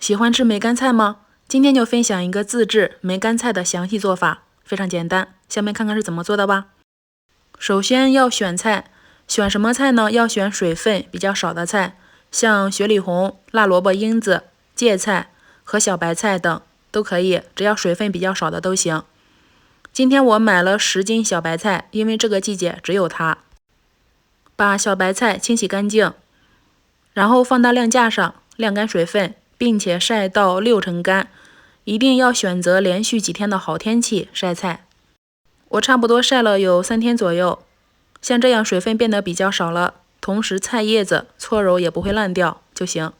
喜欢吃梅干菜吗？今天就分享一个自制梅干菜的详细做法，非常简单。下面看看是怎么做的吧。首先要选菜，选什么菜呢？要选水分比较少的菜，像雪里红、辣萝卜、英子、芥菜和小白菜等都可以，只要水分比较少的都行。今天我买了10斤小白菜，因为这个季节只有它。把小白菜清洗干净，然后放到晾架上晾干水分，并且晒到6成干。一定要选择连续几天的好天气晒菜。我差不多晒了有3天左右，像这样水分变得比较少了，同时菜叶子搓揉也不会烂掉就行。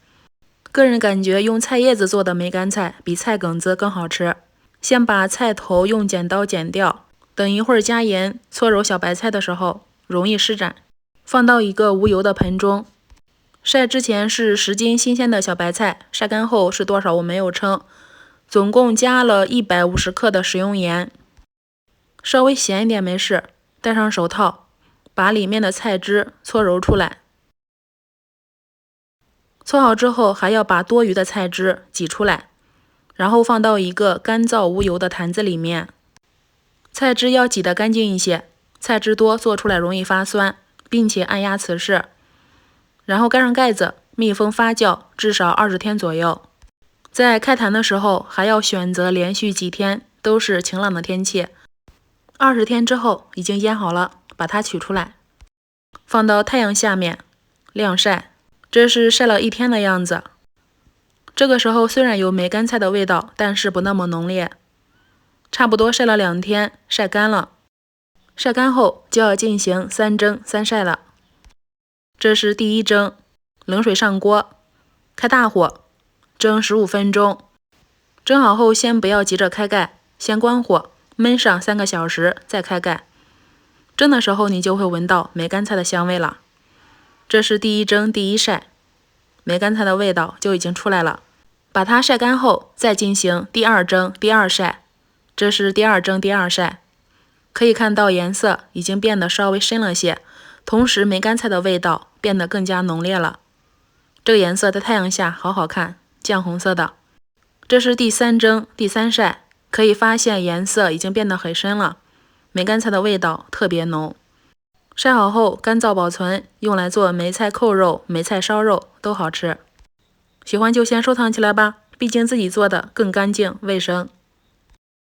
个人感觉用菜叶子做的梅干菜比菜梗子更好吃。先把菜头用剪刀剪掉，等一会儿加盐搓揉小白菜的时候容易施展。放到一个无油的盆中。晒之前是10斤新鲜的小白菜，晒干后是多少我没有称，总共加了150克的食用盐。稍微咸一点没事，戴上手套，把里面的菜汁搓揉出来。搓好之后还要把多余的菜汁挤出来，然后放到一个干燥无油的坛子里面。菜汁要挤得干净一些，菜汁多做出来容易发酸，并且按压瓷实。然后盖上盖子，密封发酵至少20天左右。在开坛的时候还要选择连续几天都是晴朗的天气。20天之后已经腌好了，把它取出来，放到太阳下面晾晒。这是晒了1天的样子。这个时候虽然有梅干菜的味道，但是不那么浓烈。差不多晒了2天，晒干了。晒干后就要进行3蒸3晒了。这是第一蒸，冷水上锅，开大火蒸15分钟。蒸好后先不要急着开盖，先关火焖上3个小时再开盖。蒸的时候你就会闻到梅干菜的香味了。这是第一蒸第一晒，梅干菜的味道就已经出来了。把它晒干后再进行第2蒸第2晒。这是第2蒸第2晒，可以看到颜色已经变得稍微深了些，同时梅干菜的味道变得更加浓烈了。这个颜色在太阳下好好看，酱红色的。这是第3蒸第3晒，可以发现颜色已经变得很深了，梅干菜的味道特别浓。晒好后干燥保存，用来做梅菜扣肉、梅菜烧肉都好吃。喜欢就先收藏起来吧，毕竟自己做的更干净卫生。